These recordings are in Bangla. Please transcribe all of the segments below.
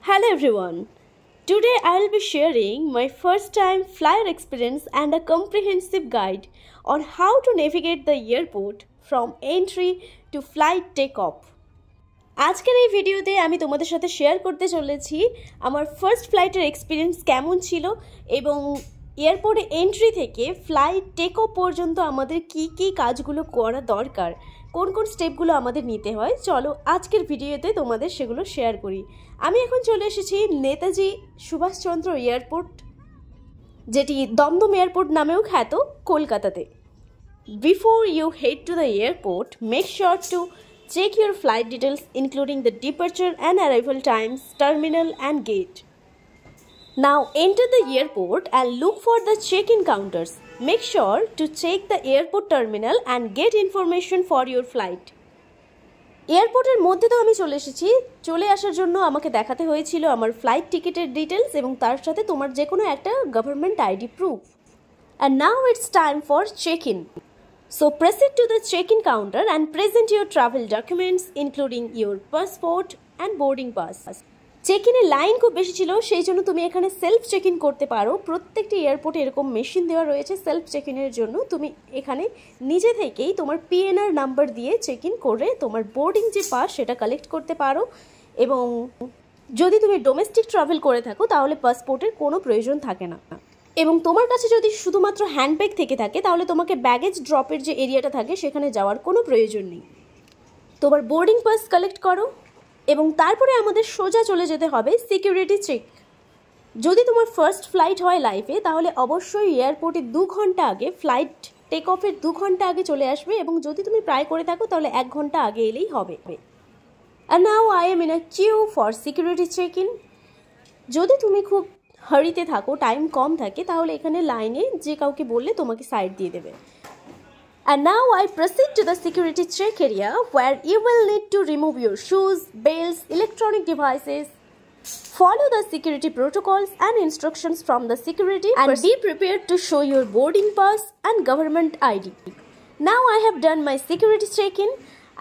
Hello everyone. Today I will be sharing my first time flyer experience and a comprehensive guide on how to navigate the airport from entry to flight takeoff. আজকের এই ভিডিওতে আমি তোমাদের সাথে শেয়ার করতে চলেছি আমার ফার্স্ট ফ্লাইটের এক্সপিরিয়েন্স কেমন ছিল এবং এয়ারপোর্টে এন্ট্রি থেকে ফ্লাইট টেক অফ পর্যন্ত আমাদের কি কাজগুলো করা দরকার, কোন কোন স্টেপগুলো আমাদের নিতে হয়। চলো আজকের ভিডিওতে তোমাদের সেগুলো শেয়ার করি। আমি এখন চলে এসেছি নেতাজি সুভাষচন্দ্র এয়ারপোর্ট, যেটি দমদম এয়ারপোর্ট নামেও খ্যাত, কলকাতাতে। Before you head to the airport, make sure to check your flight details including the departure and arrival times, terminal and gate. Now enter the airport and look for the check-in counters. Make sure to check the airport terminal and get information for your flight. এয়ারপোর্টের মধ্যে তো আমি চলে আসার জন্য আমাকে দেখাতে হয়েছিল আমার ফ্লাইট টিকিটের ডিটেলস এবং তার সাথে তোমার যে কোনো একটা government ID proof. And now it's time for check-in. So proceed to the check-in counter and present your travel documents including your passport and boarding pass. চেক-ইনের লাইন খুব বেশি ছিল, সেই জন্য তুমি এখানে সেলফ চেক ইন করতে পারো। প্রত্যেকটি এয়ারপোর্টে এরকম মেশিন দেওয়া রয়েছে সেলফ চেক ইনের জন্য। তুমি এখানে নিজে থেকেই তোমার পিএনআর নাম্বার দিয়ে চেক ইন করে তোমার বোর্ডিং যে পাস সেটা কালেক্ট করতে পারো। এবং যদি তুমি ডোমেস্টিক ট্রাভেল করে থাকো তাহলে পাসপোর্টের কোনো প্রয়োজন থাকে না। এবং তোমার কাছে যদি শুধুমাত্র হ্যান্ডব্যাগ থেকে থাকে তাহলে তোমাকে ব্যাগেজ ড্রপের যে এরিয়াটা থাকে সেখানে যাওয়ার কোনো প্রয়োজন নেই। তোমার বোর্ডিং পাস কালেক্ট করো এবং তারপরে আমাদের সোজা চলে যেতে হবে সিকিউরিটি চেক। যদি তোমার ফার্স্ট ফ্লাইট হয় লাইফে তাহলে অবশ্যই এয়ারপোর্টে 2 ঘন্টা আগে, ফ্লাইট টেক অফের 2 ঘন্টা আগে চলে আসবে এবং যদি তুমি প্রায় করে থাকো তাহলে 1 ঘন্টা আগে এলেই হবে। And now I am in a queue for security check-in. যদি তুমি খুব হারিতে থাকো, টাইম কম থাকে, তাহলে এখানে লাইনে যে কাউকে বললে তোমাকে সাইড দিয়ে দেবে। And now I proceed to the security check area where you will need to remove your shoes, belts, electronic devices. Follow the security protocols and instructions from the security and be prepared to show your boarding pass and government ID. Now I have done my security check-in,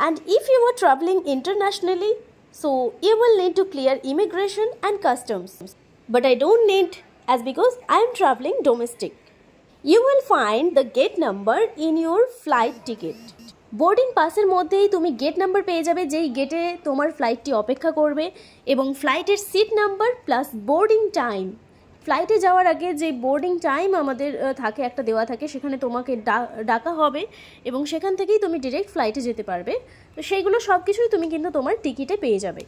and if you are traveling internationally, so you will need to clear immigration and customs. But I don't need, as because I am traveling domestic. You will find the gate number in your flight ticket. Boarding পাসের মধ্যেই তুমি গেট নাম্বার পেয়ে যাবে, যেই গেটে তোমার ফ্লাইটটি অপেক্ষা করবে, এবং ফ্লাইটের seat number plus boarding time. ফ্লাইটে যাওয়ার আগে যে বোর্ডিং টাইম আমাদের থাকে, একটা দেওয়া থাকে, সেখানে তোমাকে ডাকা হবে এবং সেখান থেকেই তুমি ডিরেক্ট ফ্লাইটে যেতে পারবে। তো সেইগুলো সব কিছুই তুমি কিন্তু তোমার টিকিটে পেয়ে যাবে।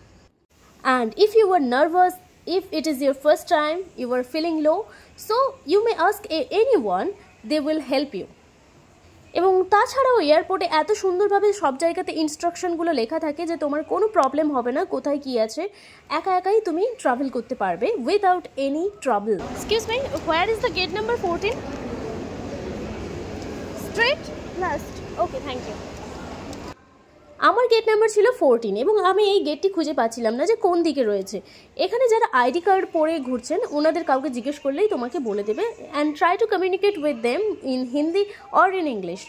And if you are nervous, if it is your first time, you are feeling low, so you may ask anyone, they will help you. এবং তাছাড়াও এয়ারপোর্টে এত সুন্দরভাবে সব জায়গাতে ইনস্ট্রাকশনগুলো লেখা থাকে যে তোমার কোনো প্রবলেম হবে না, কোথায় কি আছে একাই তুমি ট্রাভেল করতে পারবে without any trouble. Excuse me, where is the gate number 14? Straight last. Okay, thank you. আমার গেট নাম্বার ছিল 14 এবং আমি এই গেটটি খুঁজে পাচ্ছিলাম না যে কোন দিকে রয়েছে। এখানে যারা আইডি কার্ড পরে ঘুরছেন ওনাদের কাউকে জিজ্ঞেস করলেই তোমাকে বলে দেবে। And try to communicate with them in Hindi or in English.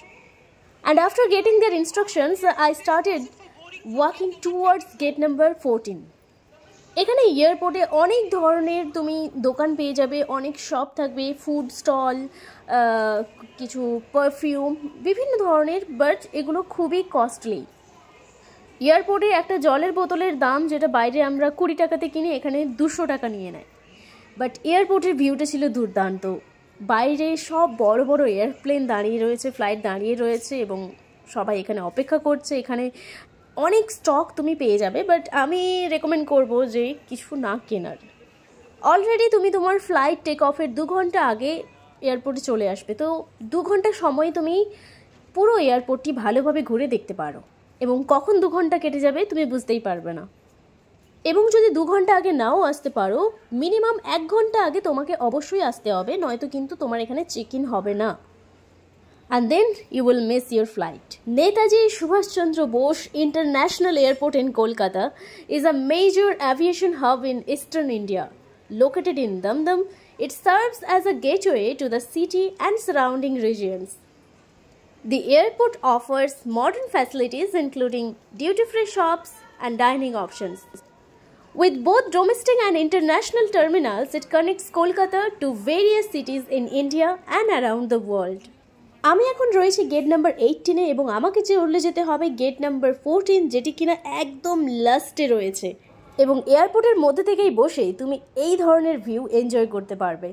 And after getting their instructions I started walking towards gate number 14। এখানে এয়ারপোর্টে অনেক ধরনের তুমি দোকান পেয়ে যাবে, অনেক শপ থাকবে, ফুড স্টল, কিছু পারফিউম, বিভিন্ন ধরনের, বাট এগুলো খুবই কস্টলি। এয়ারপোর্টে একটা জলের বোতলের দাম যেটা বাইরে আমরা 20 টাকাতে কিনি, এখানে 200 টাকা নিয়ে নেয়। বাট এয়ারপোর্টের ভিউটা ছিল দুর্দান্ত। বাইরে সব বড় বড় এয়ারপ্লেন দাঁড়িয়ে রয়েছে, ফ্লাইট দাঁড়িয়ে রয়েছে এবং সবাই এখানে অপেক্ষা করছে। এখানে অনেক স্টক তুমি পেয়ে যাবে, বাট আমি রেকমেন্ড করব যে কিছু না কেনার। অলরেডি তুমি তোমার ফ্লাইট টেক অফের 2 ঘন্টা আগে এয়ারপোর্টে চলে আসবে, তো 2 ঘন্টা সময় তুমি পুরো এয়ারপোর্টটি ভালোভাবে ঘুরে দেখতে পারো এবং কখন 2 ঘন্টা কেটে যাবে তুমি বুঝতেই পারবে না। এবং যদি 2 ঘন্টা আগে নাও আসতে পারো, মিনিমাম 1 ঘন্টা আগে তোমাকে অবশ্যই আসতে হবে, নয়তো কিন্তু তোমার এখানে চেক ইন হবে না। And then you will miss your flight. Netaji Subhash Chandra Bose International Airport in Kolkata is a major aviation hub in eastern India. Located in Damdam, it serves as a gateway to the city and surrounding regions. The airport offers modern facilities including duty-free shops and dining options. With both domestic and international terminals, it connects Kolkata to various cities in India and around the world. আমি এখন রয়েছি গেট নাম্বার 18 এবং আমাকে চলে যেতে হবে গেট নাম্বার 14, যেটি কিনা একদম লাস্টে রয়েছে, এবং এয়ারপোর্টের মধ্যে থেকেই বসেই তুমি এই ধরনের ভিউ এনজয় করতে পারবে।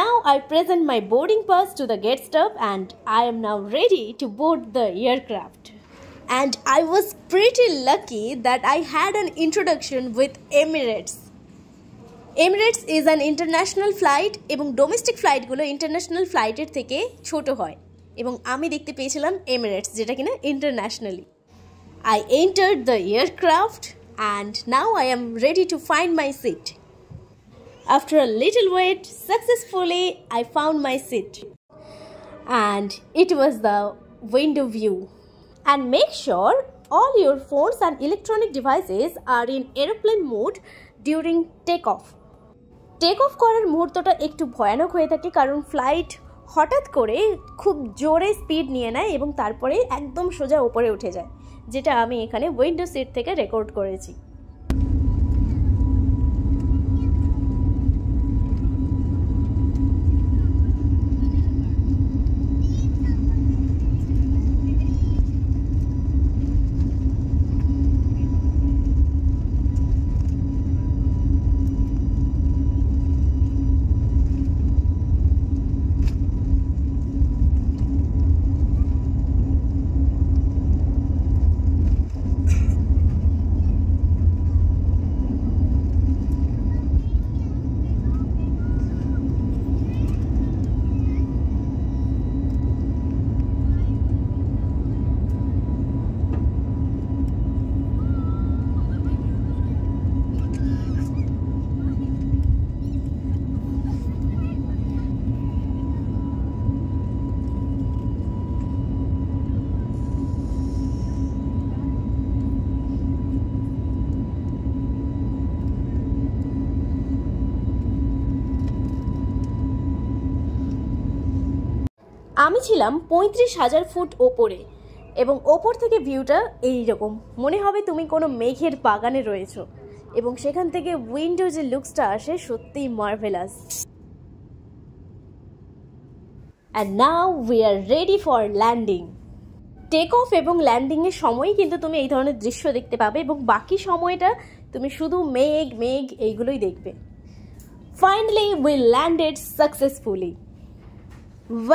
Now I present my boarding pass to the gate staff and I am now ready to board the aircraft. And I was pretty lucky that I had an introduction with Emirates. Emirates is an international flight এবং domestic flight গুলো international flight এর থেকে ছোট হয়, এবং আমি দেখতে পেয়েছিলাম Emirates যেটা কিনা internationally. I entered the aircraft and now I am ready to find my seat. After a little wait, successfully I found my seat, and it was the window view. And make sure all your phones and electronic devices are in airplane mode during takeoff. Takeoff করার মুহূর্তটা একটু ভয়ানক হয়ে থাকে, কারণ ফ্লাইট হঠাৎ করে খুব জোরে স্পিড নিয়ে নেয় এবং তারপরে একদম সোজা উপরে উঠে যায়, যেটা আমি এখানে উইন্ডো সিট থেকে রেকর্ড করেছি। আমি ছিলাম 35,000 ফুট ওপরে, এবং ওপর থেকে ভিউটা এইরকম মনে হবে তুমি কোনো মেঘের বাগানে রয়েছো, এবং সেখান থেকে উইন্ডো যে লুকসটা আসে সত্যিই marvellous. And now we are ready for landing. Take off এবং ল্যান্ডিংয়ের সময় কিন্তু তুমি এই ধরনের দৃশ্য দেখতে পাবে, এবং বাকি সময়টা তুমি শুধু মেঘ মেঘ এইগুলোই দেখবে। Finally we landed successfully.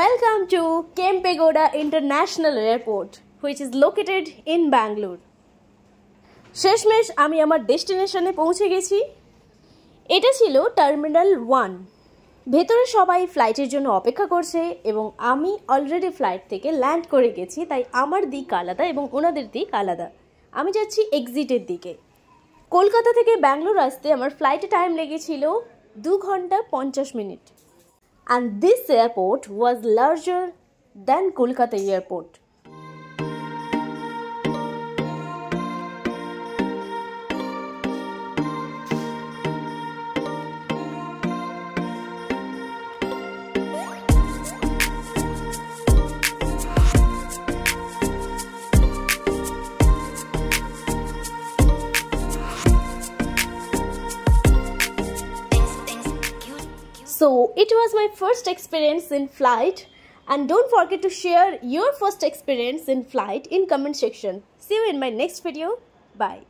Welcome to Kempegowda International Airport, which is located in Bangalore. শেষমেশ আমি আমার ডেস্টিনেশনে পৌঁছে গেছি। এটা ছিল টার্মিনাল 1। ভেতরে সবাই ফ্লাইটের জন্য অপেক্ষা করছে, এবং আমি অলরেডি ফ্লাইট থেকে ল্যান্ড করে গেছি, তাই আমার দিক আলাদা এবং ওনাদের দিক আলাদা। আমি যাচ্ছি এক্সিটের দিকে। কলকাতা থেকে ব্যাঙ্গালোর আসতে আমার ফ্লাইটে টাইম লেগেছিল 2 ঘন্টা 50 minute. And this airport was larger than Kolkata airport. So it was my first experience in flight, and don't forget to share your first experience in flight in comment section. See you in my next video. Bye.